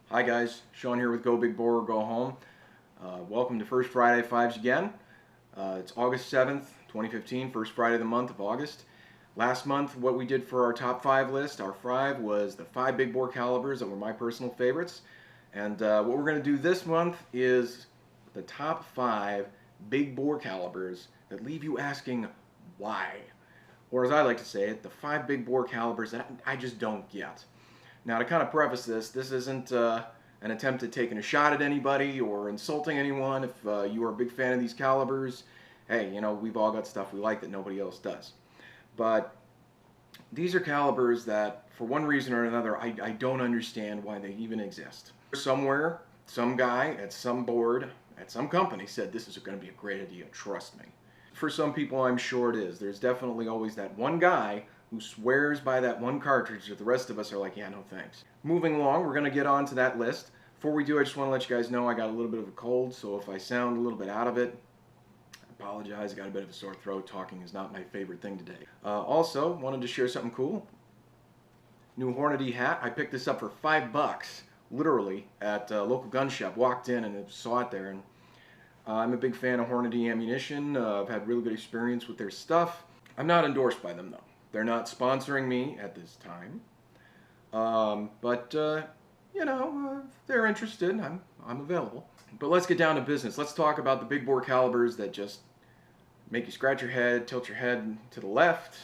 Hi guys, Sean here with Go Big Bore or Go Home. Welcome to First Friday Fives again. It's August 7th, 2015, first Friday of the month of August. Last month, what we did for our top 5 list, our 5 was the 5 big bore calibers that were my personal favorites. And what we're going to do this month is the top 5 big bore calibers that leave you asking why. Or as I like to say it, the 5 big bore calibers that I just don't get. Now, to kind of preface this isn't an attempt at taking a shot at anybody or insulting anyone. If you are a big fan of these calibers, hey, you know, we've all got stuff we like that nobody else does. But these are calibers that, for one reason or another, I don't understand why they even exist. Somewhere, some guy at some board, at some company said this is going to be a great idea, trust me. For some people, I'm sure it is. There's definitely always that one guy who swears by that one cartridge that the rest of us are like, yeah, no thanks. Moving along, we're going to get on to that list. Before we do, I just want to let you guys know I got a little bit of a cold, so if I sound a little bit out of it, I apologize. I got a bit of a sore throat. Talking is not my favorite thing today. Also, wanted to share something cool. New Hornady hat. I picked this up for $5, literally, at a local gun shop. Walked in and saw it there, and I'm a big fan of Hornady ammunition. I've had really good experience with their stuff. I'm not endorsed by them, though. They're not sponsoring me at this time, but you know, if they're interested, I'm available. But let's get down to business. Let's talk about the big bore calibers that just make you scratch your head, tilt your head to the left,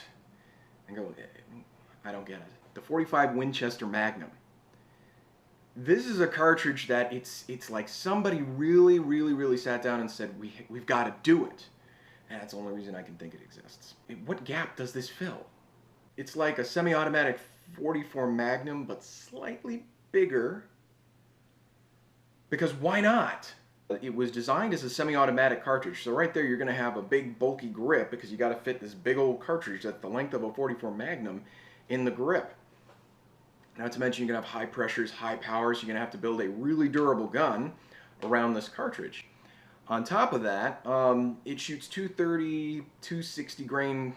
and go, I don't get it. The 45 Winchester Magnum. This is a cartridge that it's like somebody really sat down and said, we've got to do it. And that's the only reason I can think it exists. What gap does this fill? It's like a semi-automatic 44 Magnum, but slightly bigger. Because why not? It was designed as a semi-automatic cartridge, so right there you're going to have a big bulky grip because you got to fit this big old cartridge that's the length of a 44 Magnum in the grip. Not to mention you're going to have high pressures, high powers, so you're going to have to build a really durable gun around this cartridge. On top of that, it shoots 230, 260 grain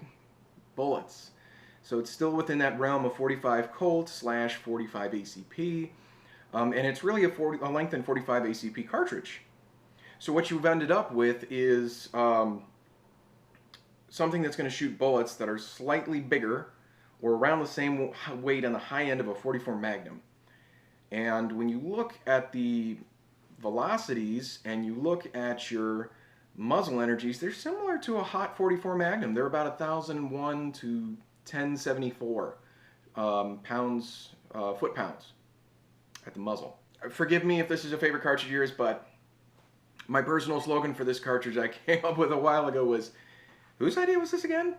bullets. So it's still within that realm of 45 Colt / 45 ACP. And it's really a lengthened 45 ACP cartridge. So what you've ended up with is something that's going to shoot bullets that are slightly bigger or around the same weight on the high end of a 44 Magnum. And when you look at the velocities and you look at your muzzle energies, they're similar to a hot 44 Magnum. They're about 1,001 to 1074 foot-pounds at the muzzle. Forgive me if this is a favorite cartridge of yours, but my personal slogan for this cartridge I came up with a while ago was, whose idea was this again?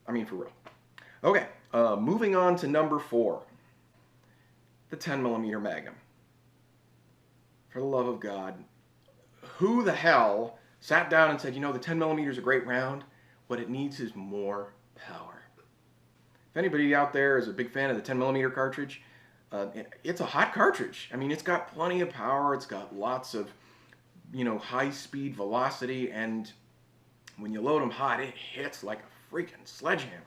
I mean, for real. Okay, moving on to number 4, the 10mm Magnum. For the love of God, who the hell sat down and said, you know, the 10mm is a great round, what it needs is more power. If anybody out there is a big fan of the 10mm cartridge, it's a hot cartridge. I mean, it's got plenty of power, it's got lots of, you know, high speed velocity, and when you load them hot, it hits like a freaking sledgehammer.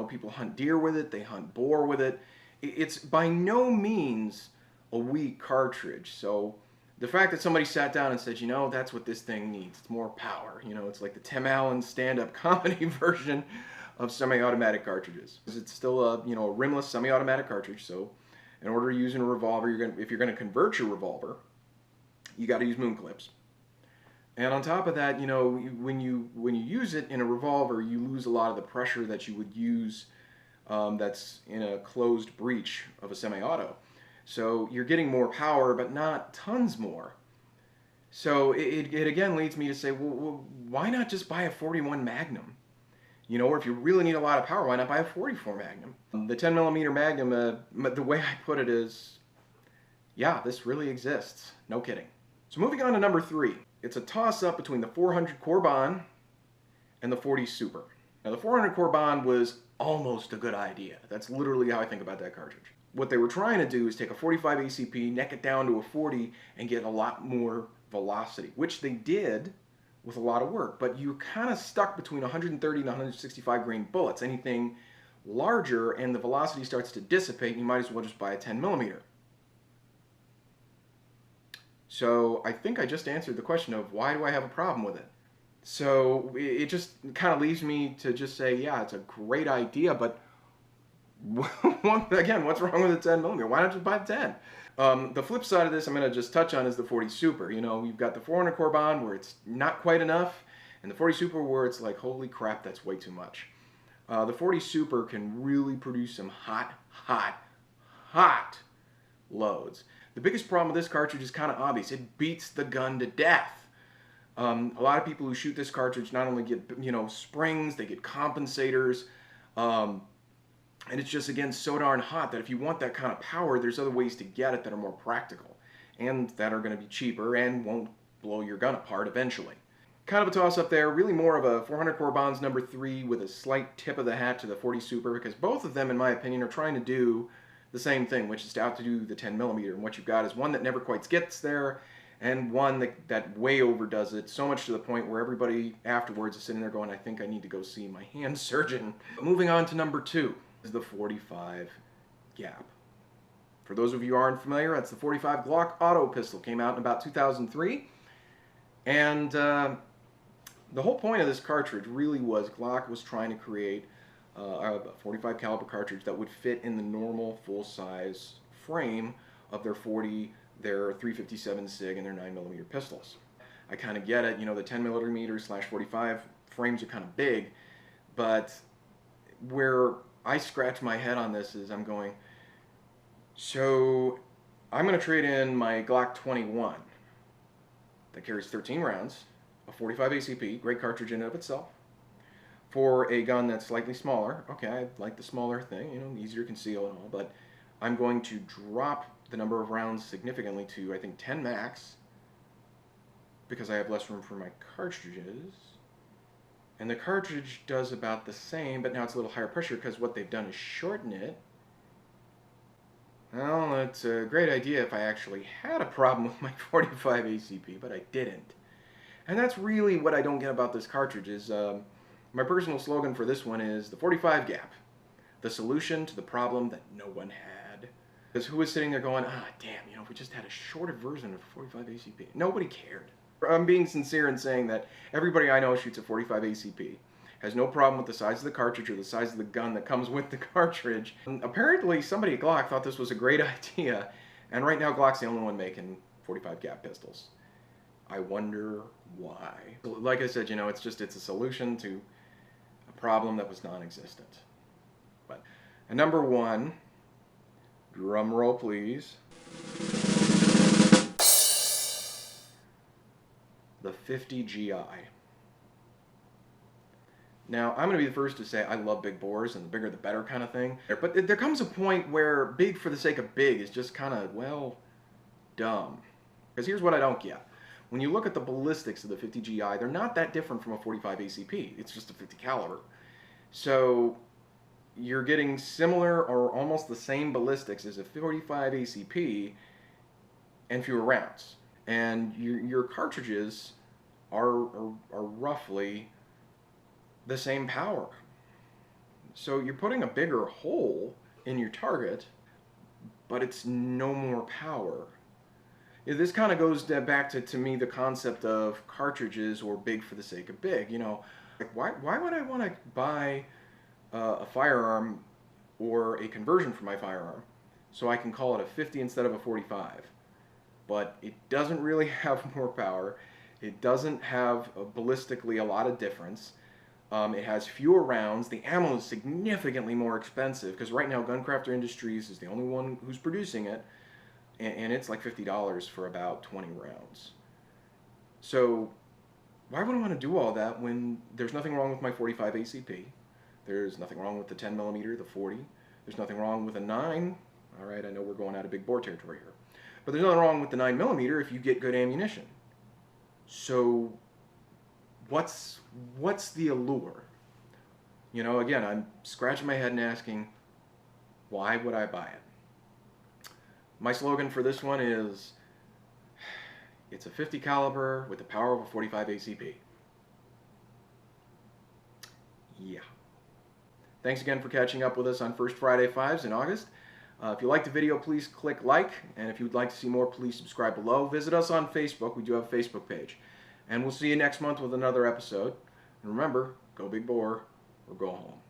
People hunt deer with it, they hunt boar with it. It's by no means a weak cartridge, so the fact that somebody sat down and said, you know, that's what this thing needs, it's more power. You know, it's like the Tim Allen stand-up comedy version of semi-automatic cartridges. It's still a, you know, a rimless semi-automatic cartridge, so in order to use in a revolver, if you're going to convert your revolver, you got to use moon clips. And on top of that, you know, when you use it in a revolver, you lose a lot of the pressure that you would use that's in a closed breech of a semi-auto. So you're getting more power, but not tons more. So it again leads me to say, well, why not just buy a 41 Magnum? You know, or if you really need a lot of power, why not buy a 44 Magnum? The 10mm Magnum, the way I put it is, yeah, this really exists. No kidding. So moving on to number 3. It's a toss-up between the 400 Corbon and the 40 Super. Now, the 400 Corbon was almost a good idea. That's literally how I think about that cartridge. What they were trying to do is take a 45 ACP, neck it down to a 40, and get a lot more velocity, which they did with a lot of work. But you're kind of stuck between 130 and 165 grain bullets. Anything larger and the velocity starts to dissipate, you might as well just buy a 10mm. So I think I just answered the question of why do I have a problem with it? So it just kind of leaves me to just say, yeah, it's a great idea, but again, what's wrong with the 10 millimeter? Why not just buy the 10? The flip side of this I'm going to just touch on is the 40 Super. You know, you've got the 400 Corbon where it's not quite enough, and the 40 Super where it's like, holy crap, that's way too much. The 40 Super can really produce some hot loads. The biggest problem with this cartridge is kind of obvious. It beats the gun to death. A lot of people who shoot this cartridge not only get, you know, springs, they get compensators, and it's just, again, so darn hot that if you want that kind of power, there's other ways to get it that are more practical and that are going to be cheaper and won't blow your gun apart eventually. Kind of a toss-up there, really more of a 400 Corbon's number 3 with a slight tip of the hat to the 40 Super, because both of them, in my opinion, are trying to do the same thing, which is to outdo the 10 millimeter. And what you've got is one that never quite gets there, and one that way overdoes it, so much to the point where everybody afterwards is sitting there going, I think I need to go see my hand surgeon. Moving on to number 2 is the 45 Gap. For those of you who aren't familiar, that's the 45 Glock auto pistol. Came out in about 2003, and the whole point of this cartridge really was Glock was trying to create a 45 caliber cartridge that would fit in the normal full-size frame of their 40, their 357 SIG, and their 9mm pistols. I kind of get it, you know, the 10mm/45 frames are kind of big, but where I scratch my head on this is I'm going, so I'm going to trade in my Glock 21 that carries 13 rounds, a 45 ACP, great cartridge in and of itself, for a gun that's slightly smaller. Okay, I like the smaller thing, you know, easier to conceal and all, but I'm going to drop the number of rounds significantly to, I think, 10 max, because I have less room for my cartridges. And the cartridge does about the same, but now it's a little higher pressure because what they've done is shorten it. Well, it's a great idea if I actually had a problem with my 45 ACP, but I didn't. And that's really what I don't get about this cartridge is, my personal slogan for this one is the 45 Gap, the solution to the problem that no one had. Because who was sitting there going, ah, damn, you know, if we just had a shorter version of 45 ACP. Nobody cared. I'm being sincere in saying that everybody I know shoots a 45 ACP, has no problem with the size of the cartridge or the size of the gun that comes with the cartridge. And apparently somebody at Glock thought this was a great idea, and right now Glock's the only one making 45 Gap pistols. I wonder why. Like I said, you know, it's a solution to a problem that was non-existent. But, and number 1, drum roll please, the 50 GI. Now, I'm going to be the first to say I love big bores, and the bigger the better kind of thing. But there comes a point where big for the sake of big is just kind of, well, dumb. Because here's what I don't get. When you look at the ballistics of the 50 GI, they're not that different from a 45 ACP. It's just a 50 caliber. So you're getting similar or almost the same ballistics as a 45 ACP and fewer rounds. And your cartridges are roughly the same power. So you're putting a bigger hole in your target, but it's no more power. This kind of goes back to me, the concept of cartridges or big for the sake of big. You know, like why would I want to buy a firearm or a conversion for my firearm so I can call it a 50 instead of a 45? But it doesn't really have more power. It doesn't have ballistically a lot of difference. It has fewer rounds. The ammo is significantly more expensive because right now Guncrafter Industries is the only one who's producing it, and it's like $50 for about 20 rounds. So why would I want to do all that when there's nothing wrong with my 45 ACP? There's nothing wrong with the 10mm, the 40. There's nothing wrong with a 9. All right, I know we're going out of big bore territory here. But there's nothing wrong with the 9mm if you get good ammunition. So what's the allure? You know, again, I'm scratching my head and asking, why would I buy it? My slogan for this one is, it's a 50 caliber with the power of a 45 ACP. Yeah. Thanks again for catching up with us on First Friday Fives in August. If you like the video, please click like, and if you'd like to see more, please subscribe below. Visit us on Facebook. We do have a Facebook page. And we'll see you next month with another episode. And remember, go big boar or go home.